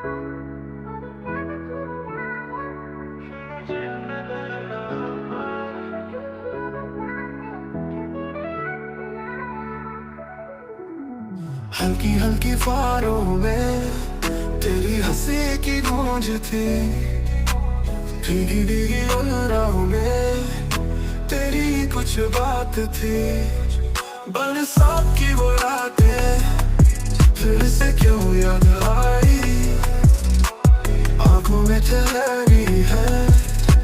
हल्की हल्की फारों में तेरी हंसी की गूंज थी, भीगी भीगी राहों में तेरी कुछ बात थी। बरसात की वो रातें फिर से क्यों याद आई, आंखों में ठहरी है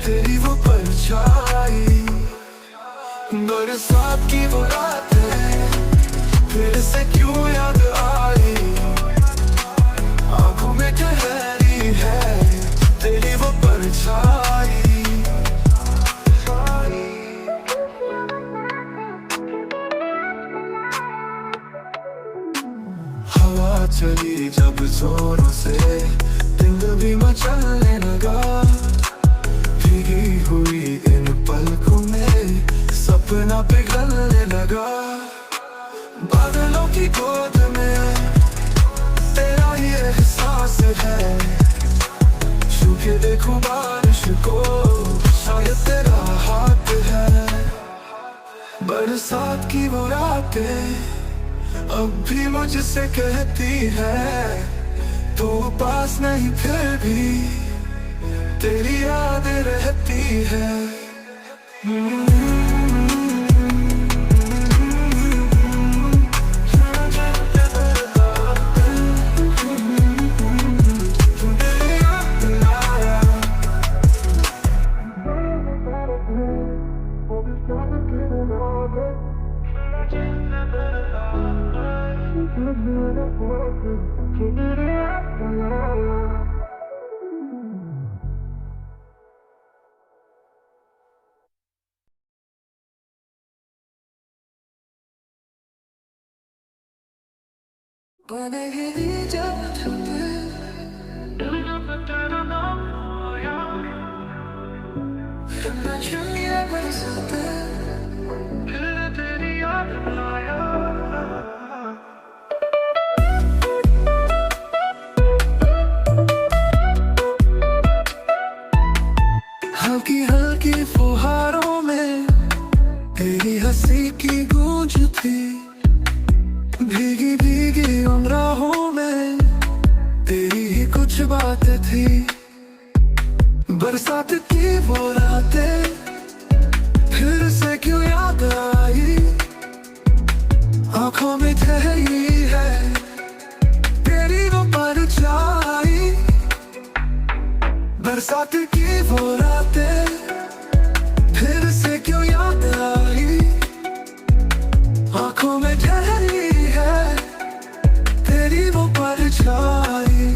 तेरी वो परछाई। बरसात की वो रातें फिर से क्यों याद आई, आंखों में ठहरी है तेरी वो परछाई। हवा चली जब जोरों से दिल भी मचलने लगा, भीगी हुई इन पलकों में सपना पिघलने लगा। बादलों की गोद में तेरा ही एहसास है, छू के देखूं बारिश को शायद तेरा हाथ है। बरसात की वो रातें अब भी मुझसे कहती है, तू पास नहीं फिर भी तेरी यादें रहती है। बनेगी जब चुनिया बरसाते तेरी याद आया। हल्की हल्की फुहारों में तेरी हंसी की गूंज थी, भीगी भीगी उन राहों में तेरी ही कुछ बातें थी। बरसात की वो रातें फिर से क्यों याद आई, आंखों में ठहरी है तेरी वो परछाई। बरसात की वो रातें फिर से क्यों याद आई, आंखों में ठहरी है तेरी वो परछाई।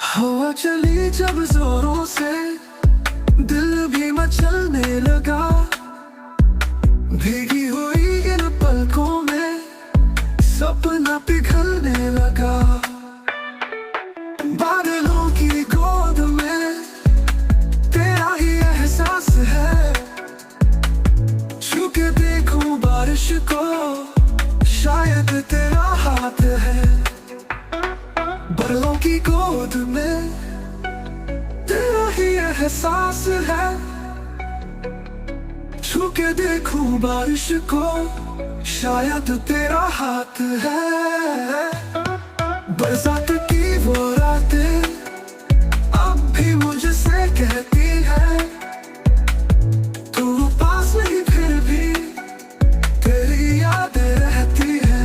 हवा चली जब जोरों से दिल भी मचलने लगा, भीगी हुई इन पलकों में सपना पिघलने लगा। बादलों की गोद में तेरा ही एहसास है, छू के देखूं बारिश को शायद तेरा हाथ है। बादलों की गोद में तेरा ही एहसास है, छू के देखूं बारिश को शायद तेरा हाथ है। बरसात की वो रातें अब भी मुझसे कहती है, तू पास नहीं फिर भी तेरी यादें रहती है।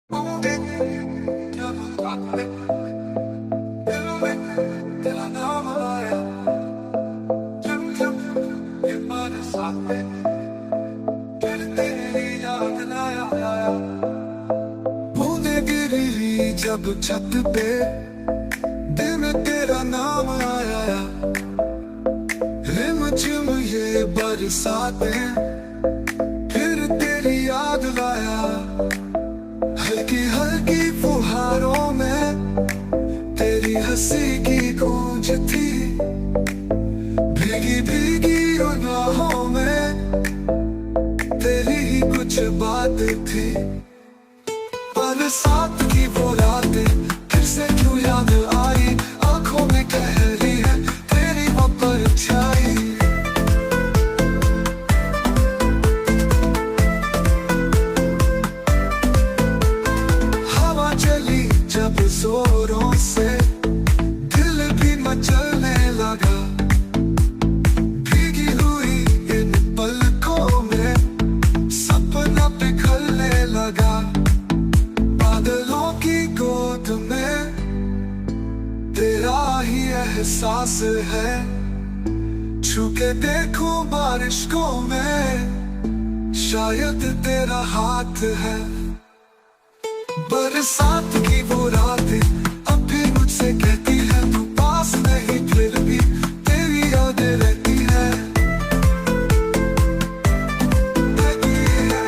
जब रात में दिल में तेरा नाम आया, जब जब ये बरसात में फिर तेरी याद आया। बूंदे गिरी जब छत पे दिल में तेरा नाम आया, रिम झिम ये बरसातें फिर तेरी याद लाया। हल्की हल्की फुहारों में तेरी हंसी की गूंज थी, भीगी भीगी राहों में तेरी ही कुछ बात थी। बरसात की वो रातें फिर से क्यों याद आई, आंखों में कह रही है तेरी वो परछाई। हवा चली जब जोरों से दिल भी मचलने लगा, भीगी हुई इन पलकों में सपना पिघलने लगा। बादलों की गोद में तेरा ही एहसास है, छू के देखूं बारिश को मैं शायद तेरा हाथ है। बरसात की वो रातें अब भी मुझसे कहती है तू पास नहीं, फिर भी तेरी यादें रहती है, रहती है,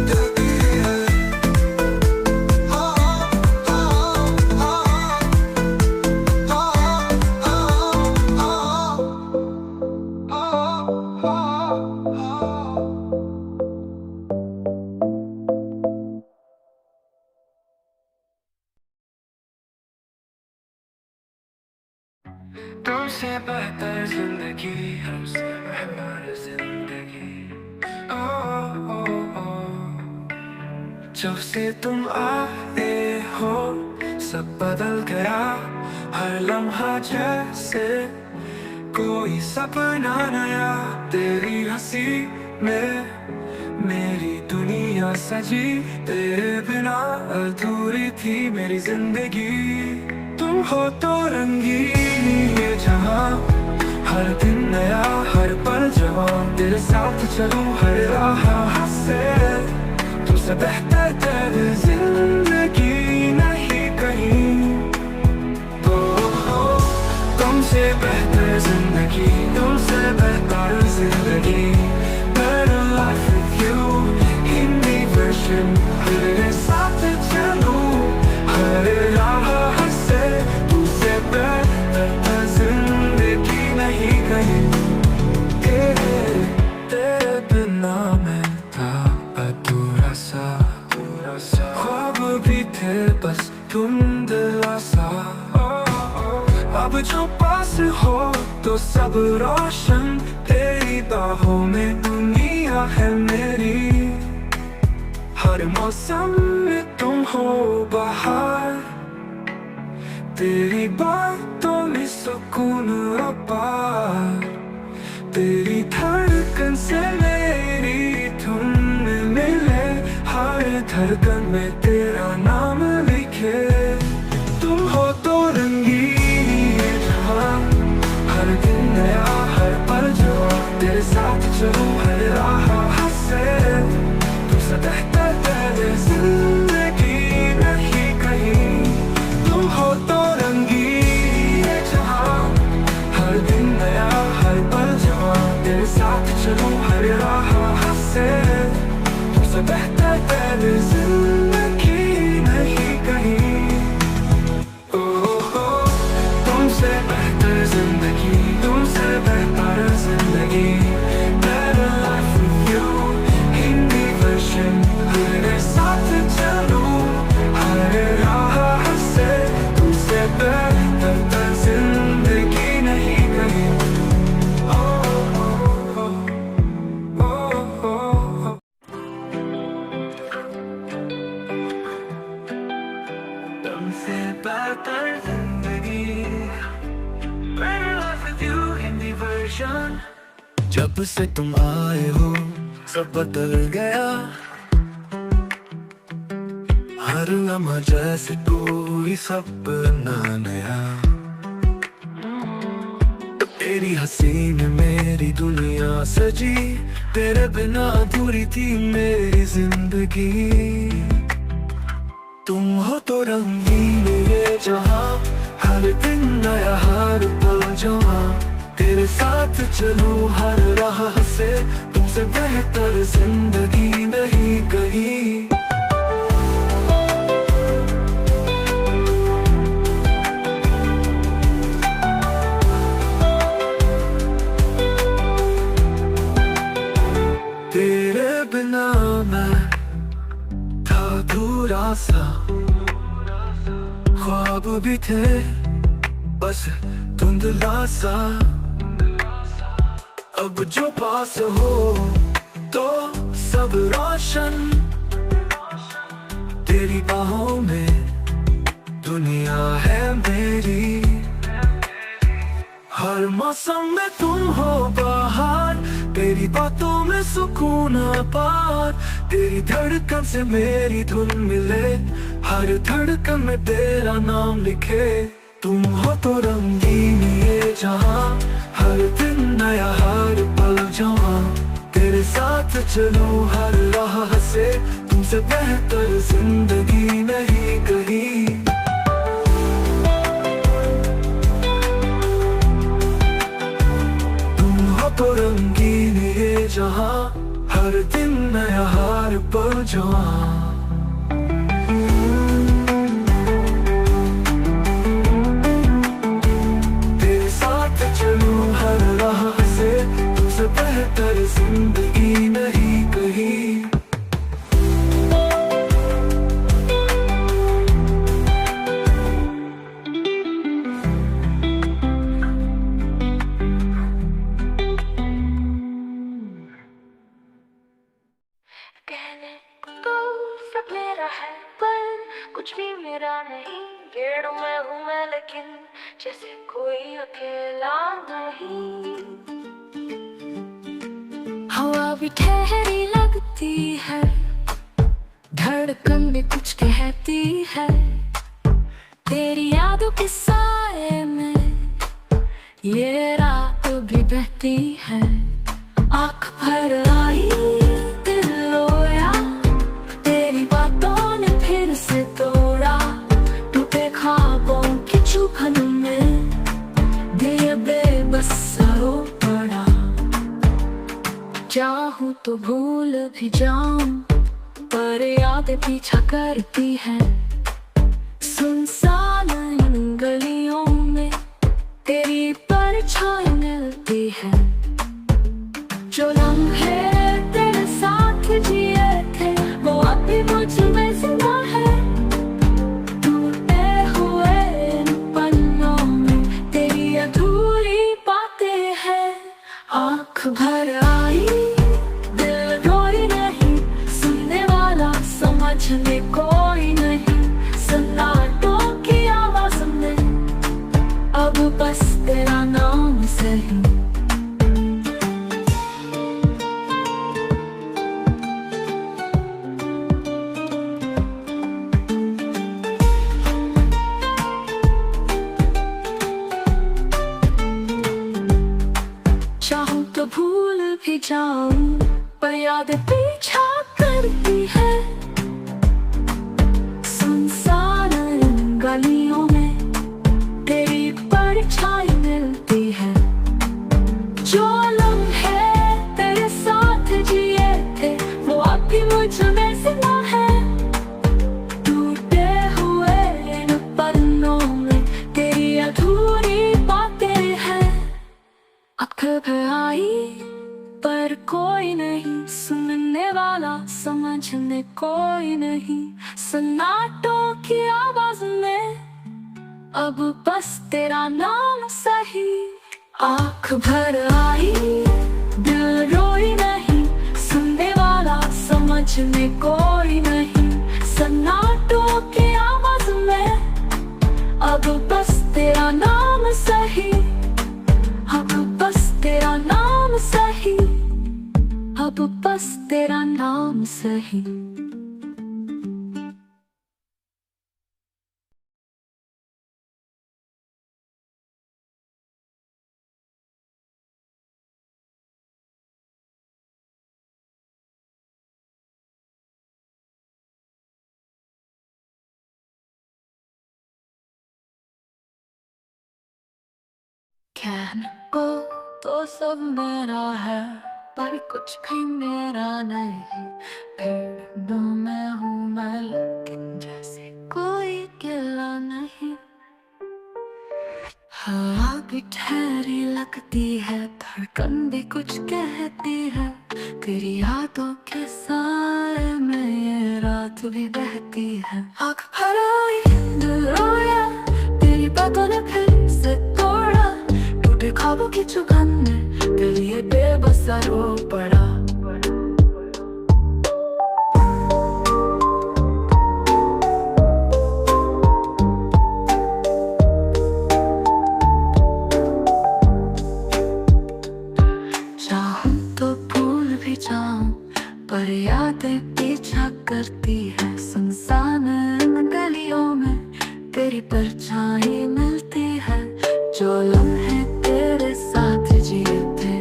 रहती है। तुमसे बेहतर जिंदगी हमसे मेहमान जिंदगी। ओ, ओ, ओ। जब से तुम आए हो सब बदल गया, हर लम्हा जैसे कोई सपना नया। तेरी हंसी में मेरी दुनिया सजी, तेरे बिना अधूरी थी मेरी जिंदगी। तुम हो तो रंगीन ये जहां, हर दिन नया हर पल जवान। तेरे साथ चलूं हर राह से, तुमसे बेहतर तेरी जिंदगी नहीं कहीं। तुमसे बेहतर जिंदगी, तुमसे बेहतर जिंदगी। Better life with you, Hindi version. तेरे साथ चलूं हर राह से, तुमसे बेहतर जिंदगी नहीं कहीं। तेरे बिना मैं था अधूरा सा, ख्वाब भी थे बस धुंधला सा। अब जो पास हो तो सब रोशन, तेरी बाहों में दुनिया है मेरी। हर मौसम में तुम हो बाहर, तेरी बातों में सुकून अपार। तेरी धड़कन से मेरी धुन मिले, हर धड़कन में तेरा नाम लिखे। तुम हो तो रंगीन ये जहां, हर दिन नया हर पल जो। तेरे साथ चलूं हर राह से, तुमसे बेहतर तेरी जिंदगी नहीं कहीं। तुम हो तो रंगीन ये जहां, हर दिन नया हर पल जो। तेरे साथ चलूं हर राह से, तुमसे बेहतर तेरी जिंदगी नहीं कहीं। तुमसे बेहतर जिंदगी, तुमसे बेहतर जिंदगी। Better life with you, Hindi version. तेरे साथ चलूं हर राह से, तुमसे बेहतर जिंदगी नहीं कहीं। तुमसे बेहतर जिंदगी, better life with you, Hindi version. जब से तुम आए हो सब बदल गया, हर लम्हा जैसे कोई सपना नया। तेरी हंसी में मेरी दुनिया सजी, तेरे बिना अधूरी थी मेरी जिंदगी। तुम हो तो रंगीन ये जहां, हर दिन नया हर पल जहां। तेरे साथ चलूं हर राह से, तुमसे बेहतर जिंदगी नहीं कहीं। तेरे बिना मैं था अधूरा सा, ख्वाब भी थे बस धुंधला सा। अब जो पास हो तो सब रोशन, तेरी बाहों में दुनिया है मेरी। हर मौसम में तुम हो बाहर, तेरी बातों में सुकून अपार। तेरी धड़कन से मेरी धुन मिले, हर धड़कन में तेरा नाम लिखे। तुम हो तो रंगीन ये जहां, हर दिन नया हर पल जहां। तेरे साथ चलूं हर राह से, तुमसे बेहतर जिंदगी नहीं कहीं। तुम हो तो रंगीन ये जहां, हर दिन नया हर पल जहां। बेहतर जिंदगी नहीं कहीं। कहने तो सब मेरा है पर कुछ भी मेरा नहीं। गेड़ों में हूँ मैं लेकिन जैसे कोई अकेला नहीं। हवा भी ठहरी लगती है, धड़कन भी कुछ कहती है। तेरी यादों के साए में ये रात भी बहती है। आँख भर आई दिल रोया, तेरी बातों ने फिर से तोड़ा। टूटे ख्वाबों की चुभन में दिल बेबस रो पड़ा। चाहूं तो भूल भी जाऊं पर यादें पीछा करती है। सुनसान इन गलियों में तेरी परछाई मिलती है। जो लम्हे तेरे साथ जिए थे वो अब भी मुझ में जिंदा है। टूटे हुए इन पन्नों में तेरी अधूरी बातें हैं। आँख भर आई दिल रोई नहीं, सुनने वाला समझने कोई नहीं। सन्नाटों की आवाज में अब बस तेरा नाम सही। चाहूं तो भूल भी जाऊं पर यादें पीछा करती है। सुनसान इन गलियों में तेरी परछाई मिलती है। जो लम्हे तेरे साथ जिए थे वो अब भी मुझ में जिंदा है। टूटे हुए इन पन्नों में तेरी अधूरी बातें हैं। आँख भर आई पर कोई नहीं, सुनने वाला समझने कोई नहीं। सन्नाटों की आवाज में अब बस तेरा नाम सही। आँख भर आई दिल रोई नहीं, सुनने वाला समझने कोई नहीं। सन्नाटों की आवाज में अब बस तेरा नाम सही। अब बस तेरा नाम सही। अब बस तेरा नाम सही। कहने को तो सब मेरा है, पर कुछ भी मेरा नहीं। भीड़ में हूँ मैं, लेकिन जैसे कोई गिला नहीं। हवा भी ठहरी लगती है, धड़कन भी कुछ कहती है। तेरी यादों के साए में ये रात भी बहती है। आँख भर आई दिल रोया, तेरी बातों ने फिर से तोड़ा। टूटे ख्वाबों की चुभन में दिल ये बेबस सा रो पड़ा। पर यादें पीछा करती है, सुनसान इन गलियों में तेरी परछाई मिलती है। जो लम्हे तेरे साथ जिए थे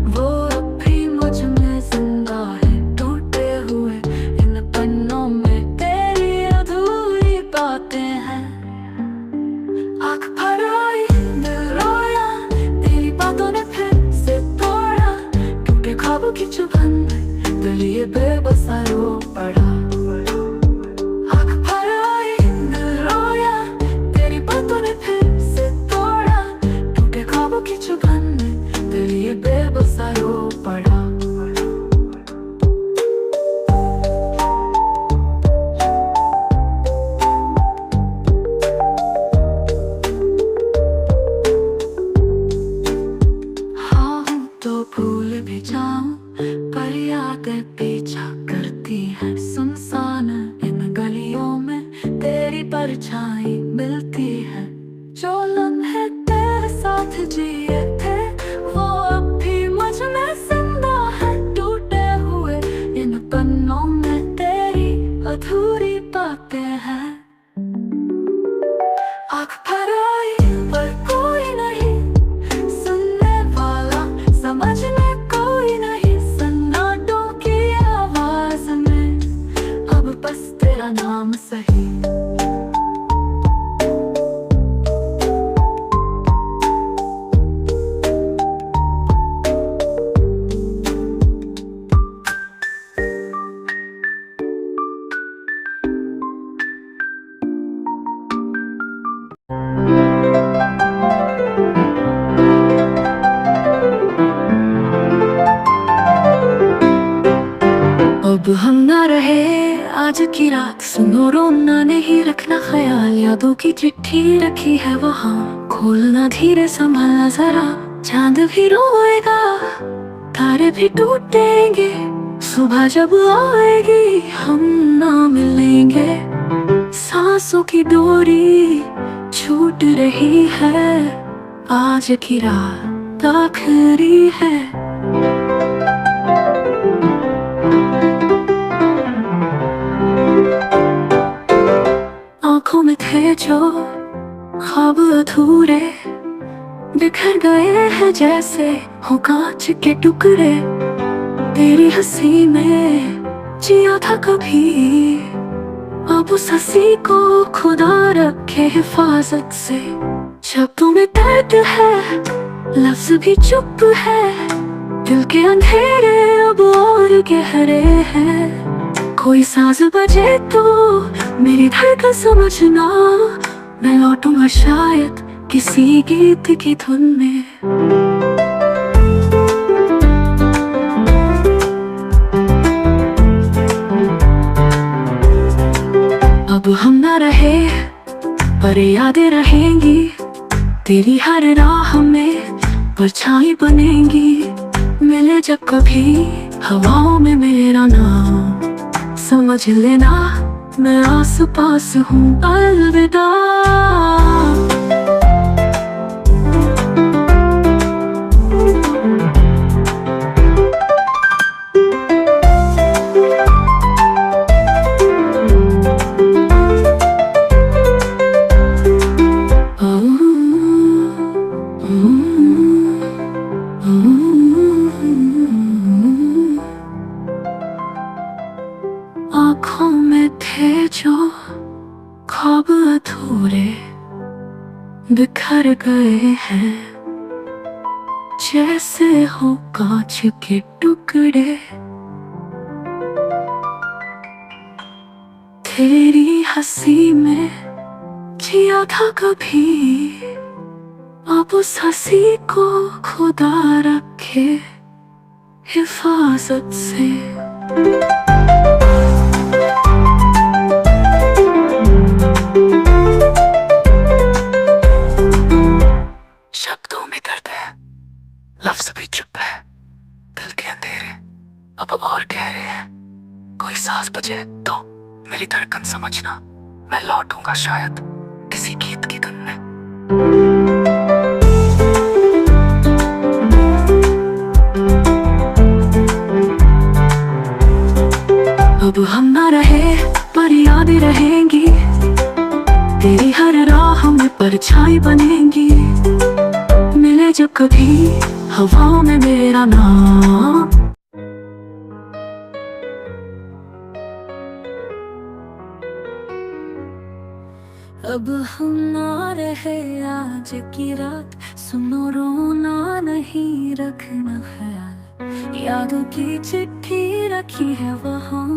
वो अब भी मुझ में जिंदा है। टूटे हुए इन पन्नों में तेरी अधूरी बातें हैं। आँख भर आई दिल रोया, तेरी बातों ने फिर से तोड़ा। टूटे ख्वाबों की चुभन में दिल ये बेबस सा रो पड़ा। आँख भर आई दिल रोया, तेरी बातों ने फिर से तोड़ा। टूटे ख्वाबों की चुभन में दिल ये बेबस सा रो पड़ा। हाँ तो भूल भी जाऊं, पर यादें पीछा करती है। सुनसान इन गलियों में तेरी परछाई मिलती है। जो लम्हे तेरे साथ जिए थे वो अब भी मुझ में जिंदा है। टूटे हुए इन पन्नों में तेरी अधूरी बातें हैं। आँख भर आई पर कोई नहीं सुनने वाला, समझने कोई नहीं। सन्नाटों की आवाज में अब बस तेरा नाम सही। अब हम ना रहे आज की रात, सुनो रोना नहीं रखना ख्याल। यादों की चिट्ठी रखी है वहाँ, खोलना धीरे संभलना जरा। चांद भी रोएगा, तारे भी टूटेंगे। सुबह जब आएगी हम ना मिलेंगे। सांसों की डोरी छूट रही है, आज की रात आखिरी है। आँखों में थे जो ख्वाब अधूरे, बिखर गए हैं जैसे हो कांच के टुकड़े। तेरी हंसी में जिया था कभी, अब उस हंसी को खुदा रखे हिफाजत से। शब्दों में दर्द है, लफ्ज भी चुप है। दिल के अंधेरे अब और गहरे हैं। कोई सांस बजे तो मेरी धड़कन समझना, मैं लौटूंगा शायद किसी गीत की धुन में। अब हम ना रहे पर यादें रहेंगी, तेरी हर राह में परछाई बनेंगी। मिले जब कभी हवाओं में मेरा नाम, समझ लेना मैं आस पास हूँ। अलविदा। आँखों में थे जो ख्वाब अधूरे, बिखर गए हैं जैसे हो कांच के टुकड़े। तेरी हंसी में जिया था कभी, अब उस हंसी को खुदा रखे हिफाजत से। शब्दों में दर्द है, लफ्ज भी चुप है, दिल के अंधेरे अब और गहरे हैं। कोई सांस बजे तो मेरी धड़कन समझना, मैं लौटूंगा शायद किसी गीत की धुन में। अब हम ना रहे पर यादें रहेंगी, तेरी हर राह में परछाई बनेंगी। मिले जब कभी हवाओं में मेरा नाम, अब हम ना रहे आज की रात, सुनो रोना नहीं रखना ख्याल। यादों की चिट्ठी रखी है वहाँ,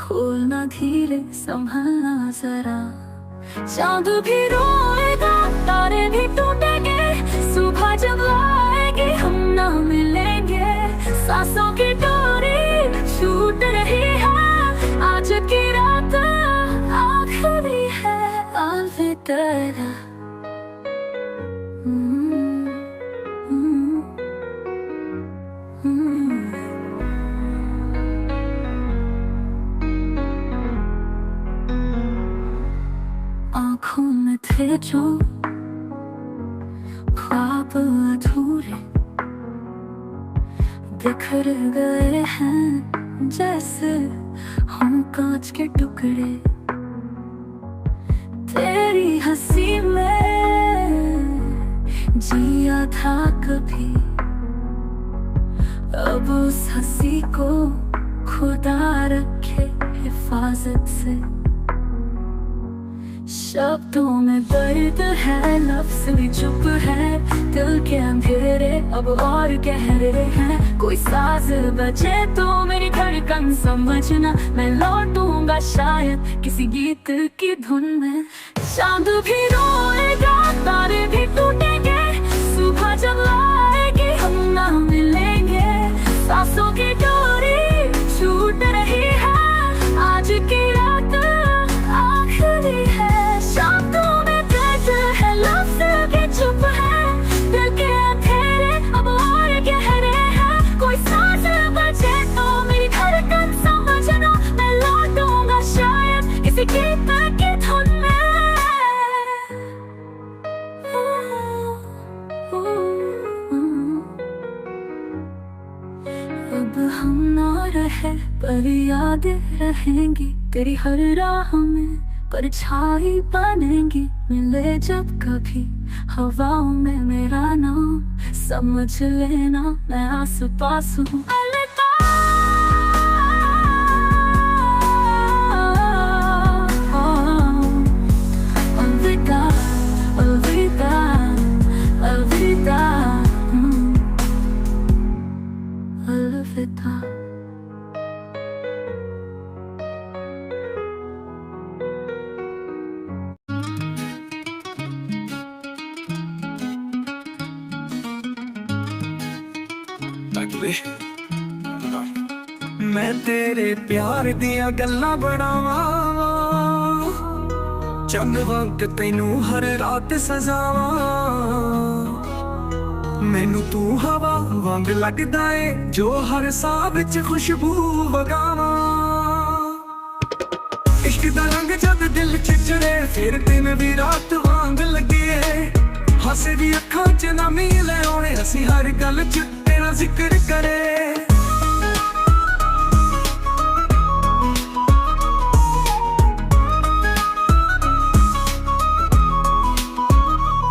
खोलना धीरे संभलना जरा। चांद भी रोएगा, तारे भी टूटेंगे, सुबह जब आएगी हम ना मिलेंगे। सांसों की डोरी छूट रही है, आज की रात आखिरी है। अलविदा। आँखों में थे जो ख्वाब अधूरे, बिखर गए हैं जैसे हम कांच के टुकड़े। तेरी हंसी में जिया था कभी, अब उस हंसी को खुदा रखे हिफाजत से। शब्दों में दर्द है, लफ्ज भी चुप है, दिल के अंधेरे अब और गहरे हैं। कोई साज बजे तो मेरी धड़कन समझना, मैं लौटूंगा शायद किसी गीत की धुन में। चांद भी रोएगा, तारे भी टूटेंगे, सुबह जब आएगी हम ना मिलेंगे। सांसों की डोरी छूट रही है, आज की रात आखिरी है। शब्दों में दर्द है, लफ्ज भी चुप है, दिल के अंधेरे अब और गहरे हैं। कोई सांस बचे तो मेरी धड़कन समझना, मैं लौटूंगा शायद किसी गीत की धुन में। अब हम ना रहे पर यादें रहेंगी, तेरी हर राह में परछाई बनेंगी। मिले जब कभी हवाओं में मेरा नाम, समझ लेना मैं आस पास हूँ। अलविदा। अलविदा, अलविदा, अलविदा, अलविदा। मैं तेरे प्यार दिया गल्लां बनावा, चंद वक्त तैनू हर रात सजावा। मैनू तू हवा वांग लगदा है, जो हर साह विच खुशबू वगावा। इश्क दा रंग जद दिल च चढ़े, फिर दिन भी रात वांग लगे। हंसे दी अखां च नमी ले आउणे, असी हर गल च तेरा जिक्र करे।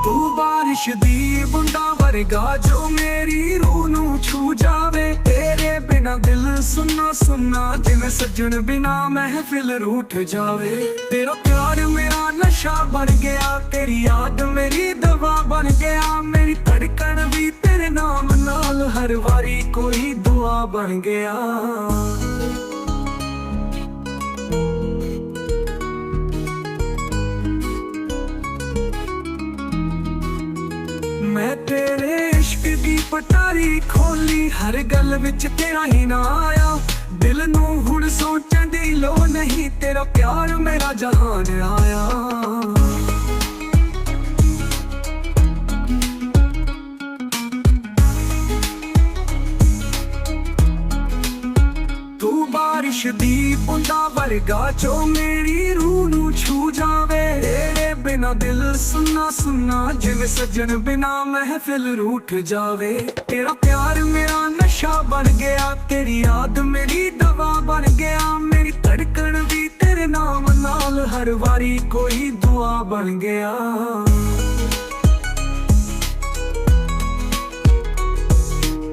तू बारिश दी बूंदा वर्गा, जो मेरी रूह नू छू जावे। तेरे बिना दिल सुन्ना सुन्ना सुना जिन सजन बिना महफिल रूठ जावे। तेरा प्यार मेरा नशा बन गया, तेरी याद मेरी दवा बन गया। मेरी धड़कन भी तेरे नाम नाल हर वारी कोई दुआ बन गया। मैं तेरे इश्क दी पटारी खोली, हर गल विच तेरा ही ना आया। दिल नू हुण सोचण दी लोड़ नहीं, तेरा प्यार मेरा जहान आया। तू बारिश दी बूंदा वर्गा जो मेरी रूह नू छू जावे। तेरे बिना दिल सुन्ना सुन्ना जिन सजन बिना महफिल रूठ जावे। तेरा प्यार मेरा नशा बन गया, तेरी याद मेरी दवा बन गया। मेरी धड़कन भी तेरे नाम नाल हर वारी कोई दुआ बन गया।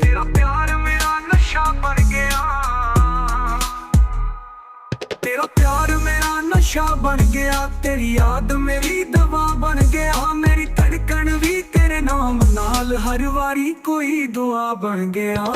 तेरा प्यार मेरा नशा बन गया, तेरा प्यार मेरा नशा बन गया। तेरी याद मेरी दवा बन गया। मेरी धड़कन भी तेरे नाम नाल हर वारी कोई दुआ बन गया।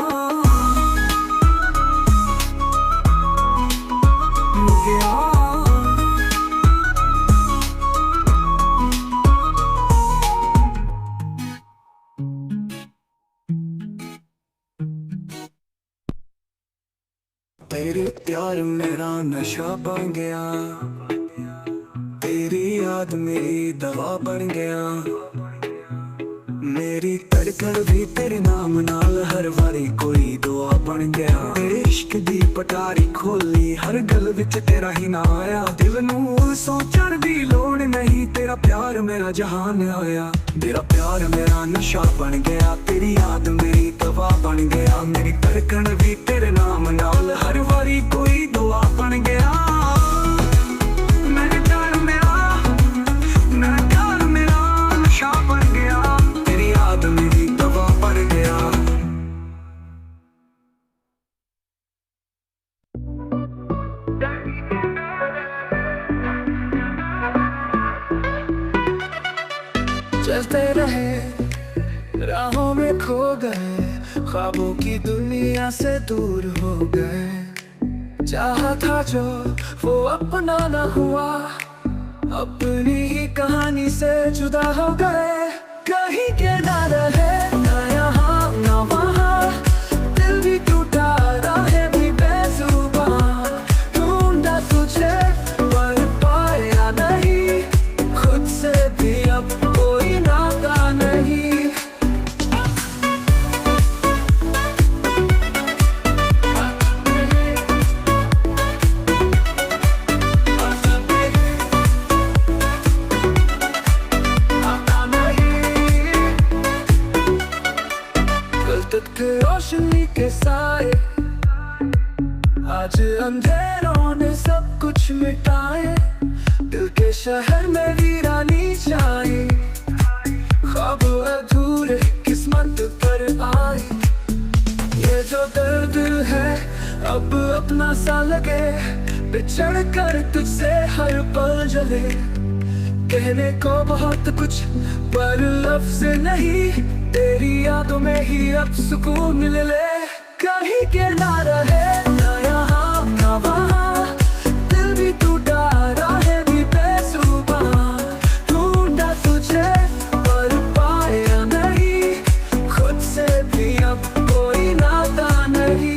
तेरे प्यार मेरा नशा बन गया, तेरी याद मेरी दवा बन गया। मेरी धड़कन भी तेरे नाम नाल हर वारी कोई दुआ बन गया। तेरे इश्क दी पटारी खोली, हर गल विच तेरा ही ना आया। दिल नू सोचण दी लोड़ नहीं, तेरा प्यार मेरा जहान आया। तेरा प्यार मेरा नशा बन गया, तेरी याद मेरी दवा बन गया। मेरी धड़कन भी तेरे नाम नाल हर वारी कोई दुआ बन गया। मेरे प्यार मेरा नशा बन गया, तेरी याद मेरी दवा बन गया। चलते रहे राहों में खो गए, ख्वाबों की दुनिया से दूर हो गए। चाहा था जो वो अपना न हुआ, अपनी ही कहानी से जुदा हो गए। कहीं के ना रहे ना यहाँ ना वहाँ, दिल भी टूटा राहें भी बेजुबां। ढूंढा तुझे पर पाया नहीं, खुद से भी अब कोई नाता नहीं। रोशनी के साए आज अंधेरों ने सब कुछ मिटाए। दिल के शहर में वीरानी छाई, ख्वाब अधूरे किस्मत पर आए। ये जो दर्द है अब अपना सा लगे, बिछड़ कर तुझसे हर पल जले। कहने को बहुत कुछ पर लफ्ज नहीं, तेरी यादों में ही अब सुकून मिले। कहीं के ना रहे ना यहाँ ना वहाँ, दिल भी टूटा राहें भी बेजुबां। ढूंढा तुझे पर पाया नहीं, खुद से भी अब कोई नाता नहीं।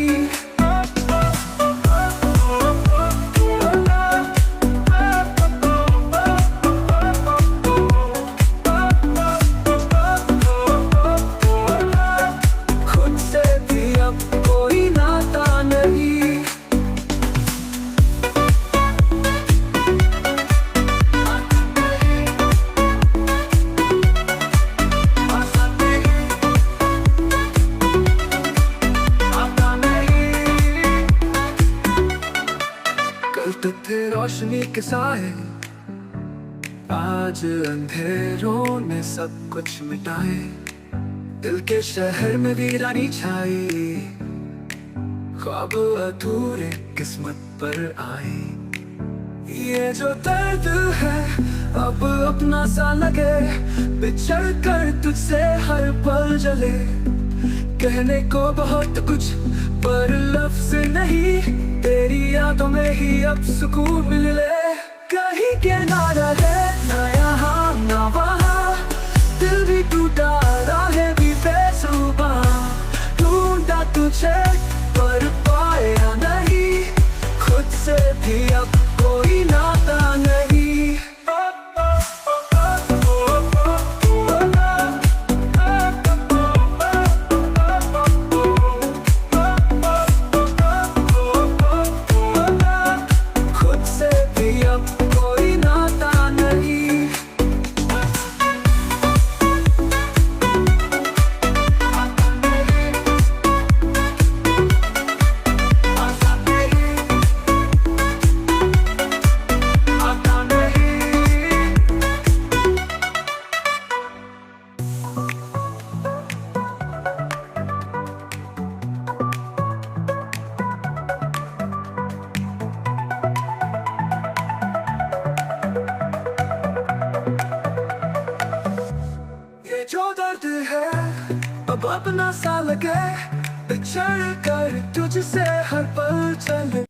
थे रोशनी के साए आज अंधेरों ने सब कुछ मिटाए। दिल के शहर में वीरानी छाई, ख्वाब अधूरे किस्मत पर आए। ये जो दर्द है अब अपना सा लगे, बिछड़ कर तुझसे हर पल जले। कहने को बहुत कुछ पर लफ्ज नहीं, तेरी यादों में ही अब सुकून मिले। कहीं के ना रहे ना यहाँ ना वहाँ, दिल भी टूटा राहें भी बेसुबा। ढूंढा तुझे पर पाया नहीं, खुद से भी अब कोई नाता नहीं। खुद से भी अब कोई नाता नहीं। ये जो दर्द है अब अपना सा लगे, बिछड़ कर तुझसे हर पल चले।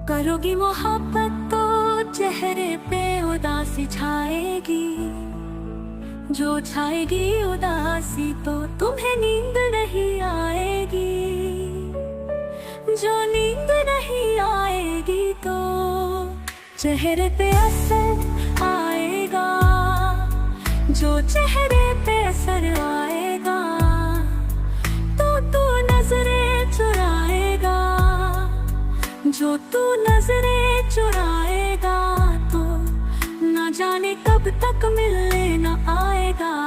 करोगी मोहब्बत तो चेहरे पे उदासी छाएगी, जो छाएगी उदासी तो तुम्हें नींद नहीं आएगी। जो नींद नहीं आएगी तो चेहरे पे असर आएगा, जो चेहरे पे असर आएगा तो तू नजरें चुराएगा। जो तू नजरें चुराएगा तो न जाने कब तक मिलने न आएगा।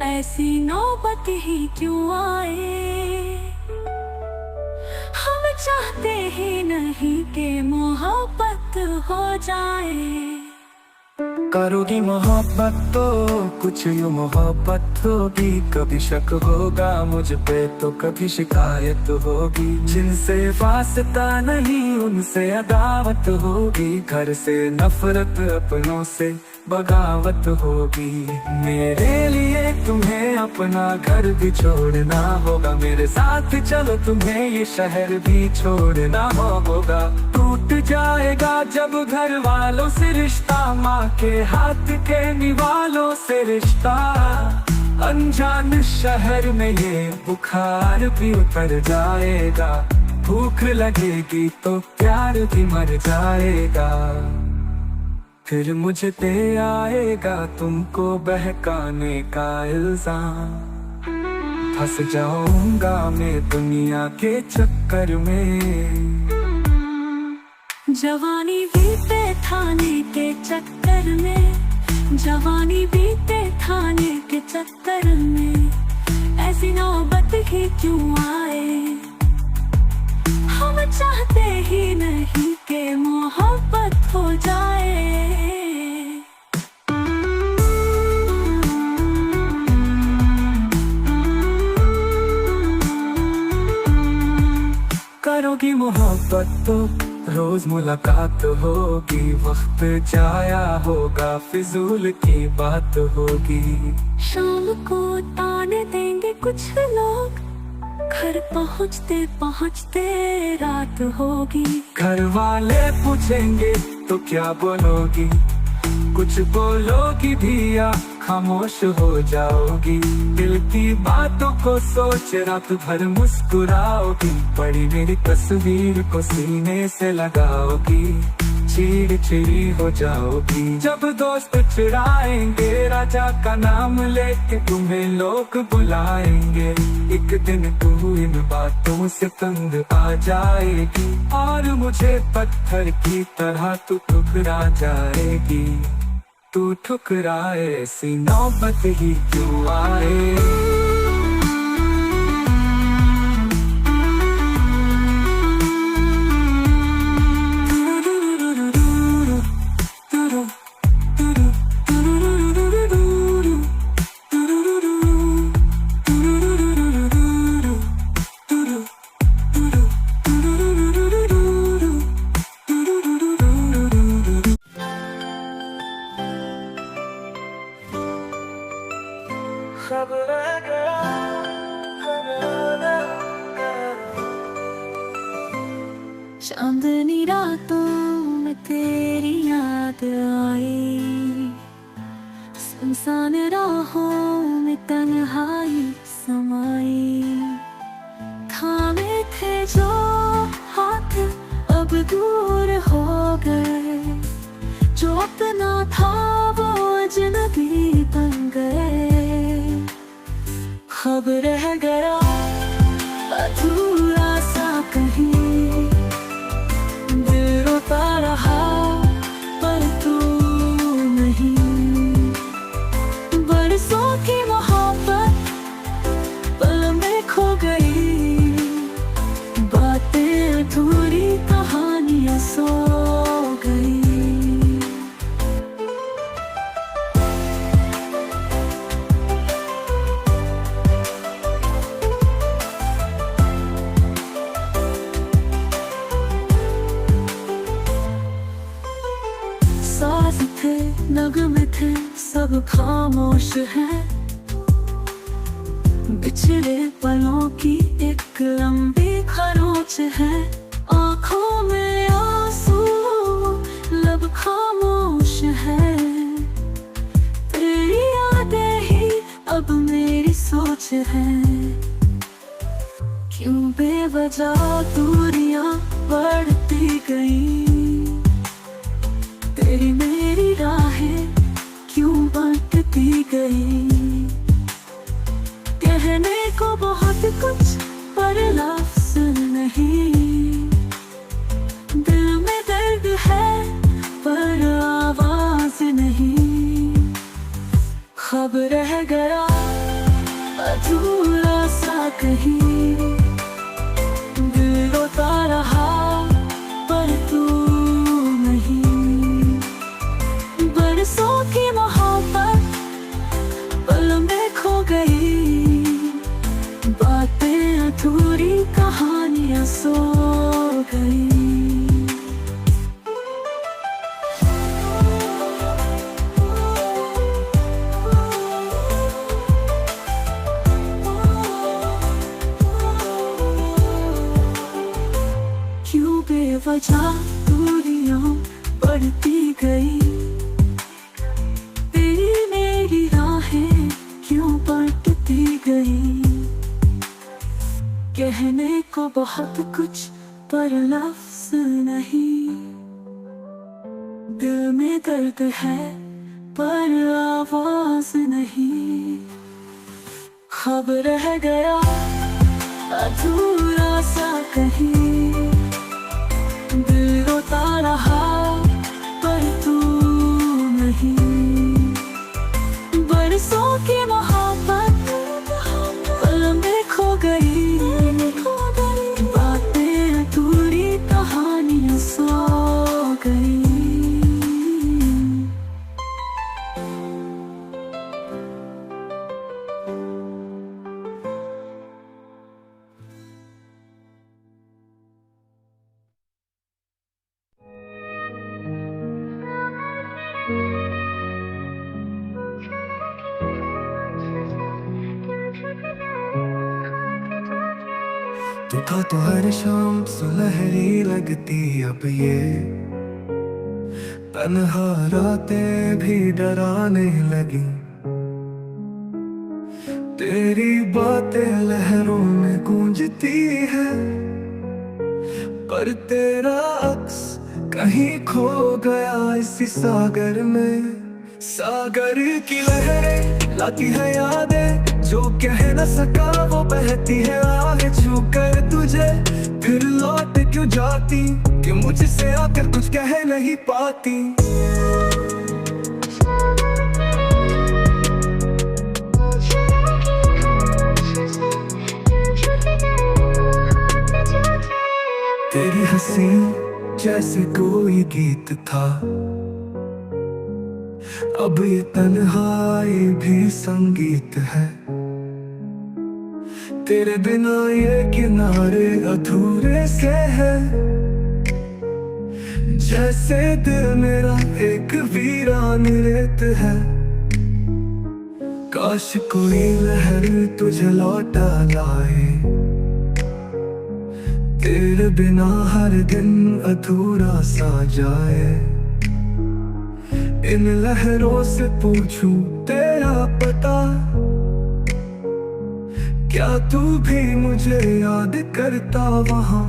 ऐसी नौबत ही क्यों आए, हम चाहते ही नहीं कि मोहब्बत हो जाए। करोगी मोहब्बत तो कुछ यूं मोहब्बत होगी, कभी शक होगा मुझ पे तो कभी शिकायत होगी। जिनसे वास्ता नहीं उनसे अदावत होगी, घर से नफरत अपनों से बगावत होगी। मेरे लिए तुम्हें अपना घर भी छोड़ना होगा, मेरे साथ चलो तुम्हें ये शहर भी छोड़ना होगा। टूट जाएगा जब घर वालों से रिश्ता, माँ के हाथ के निवालों से रिश्ता। अनजान शहर में ये बुखार भी उतर जाएगा, भूख लगेगी तो प्यार भी मर जाएगा। फिर मुझ पे आएगा तुमको बहकाने का इल्जाम, फंस जाऊंगा मैं दुनिया के चक्कर में। जवानी बीते थाने के चक्कर में, जवानी बीते थाने के चक्कर में, ऐसी नौबत ही क्यों आए। हम चाहते ही नहीं कि मोहब्बत हो जाए। करोगी मोहब्बत तो रोज मुलाकात होगी, वक्त जाया होगा फिजूल की बात होगी। शाम को ताने देंगे कुछ लोग, घर पहुँचते पहुँचते रात होगी। घर वाले पूछेंगे तो क्या बोलोगी, कुछ बोलोगी भी या खामोश हो जाओगी। दिल की बातों को सोच रात भर मुस्कुराओगी, पड़ी मेरी तस्वीर को सीने से लगाओगी। चिड़ी हो जाओगी। जब दोस्त चिढ़ाएंगे राजा का नाम लेके तुम्हें लोग बुलाएंगे। एक दिन तू इन बातों से तंग आ जाएगी और मुझे पत्थर की तरह तू ठुकरा जाएगी। तू ठुकराए ऐसी नौबत ही क्यों आए। चांदनी रातों में तेरी याद आई, सुनसान राहों में तन्हाई समाई। थामे थे जो हाथ अब दूर हो गए, जो अपना था वो अजनबी बन गए। खब रह गया अधूरा सा कहीं, दिल रोता रहा पर तू नहीं। बरसों की मोहब्बत पल में खो गई, बातें अधूरी कहानियां सो गई। साज थे नगमे थे सब खामोश है, बिछड़े पलों की एक लंबी खरोच है। आंखों में आंसू लब खामोश है, तेरी यादें ही अब मेरी सोच है। क्यों बेवजह दूरियां बढ़ती गई, तेरी मेरी राहें क्यों बंटती गई। कहने को बहुत कुछ पर लफ्ज़ नहीं, दिल में दर्द है पर आवाज नहीं। खब रह गया अधूरा सा कहीं, दिल रोता रहा पर तू नहीं। बरसों की मोहब्बत पल में खो गई, बातें अधूरी कहानियां सो गई। क्यों बेवजह दूरियां बढ़ती गई, तेरी मेरी राहें क्यों बंटती गई। कहने को बहुत कुछ पर लफ्ज़ नहीं, दिल में दर्द है पर आवाज नहीं। खब रह गया अधूरा सा कहीं, दिल रोता रहा पर तू नहीं। बरसों की मोहब्बत पल में खो गई, बातें अधूरी कहानियां सो गई। तू था तो हर शाम सुनहरी लगती, अब ये तन्हा रातें भी डराने लगी। तेरी बातें लहरों में गूंजती है, पर तेरा अक्स कहीं खो गया इसी सागर में। सागर की लहरें लाती है यादें, जो कह न सका वो बहती है आगे छू कर तुझे। फिर लौट क्यों जाती, कि मुझसे आकर कुछ कह नहीं पाती। तेरी हंसी जैसे कोई गीत था, अब ये तन्हाई भी संगीत है। तेरे बिना ये किनारे अधूरे से है, जैसे दिल मेरा एक वीरान रेत है। काश कोई लहर तुझे लौटा लाए, तेरे बिना हर दिन अधूरा सा जाए। इन लहरों से पूछूं तेरा पता, क्या तू भी मुझे याद करता वहां।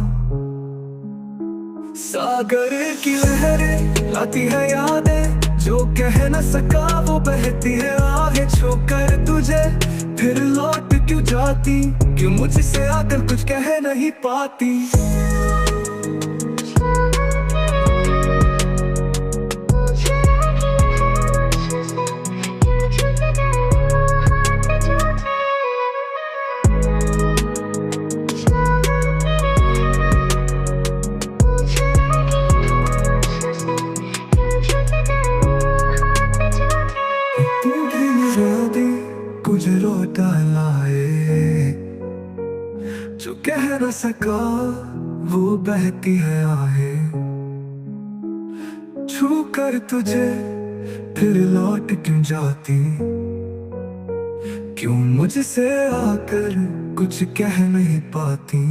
सागर की लहरें लाती है यादें, जो कह न सका वो बहती है आगे छू कर तुझे। फिर लौट क्यों जाती, क्यों मुझसे आकर कुछ कह नहीं पाती। तू भी मेरा दिल कुछ रोता लाए, जो कह न सका वो बहती है आहें छू कर तुझे। फिर लौट क्यों जाती, क्यों मुझसे आकर कुछ कह नहीं पाती।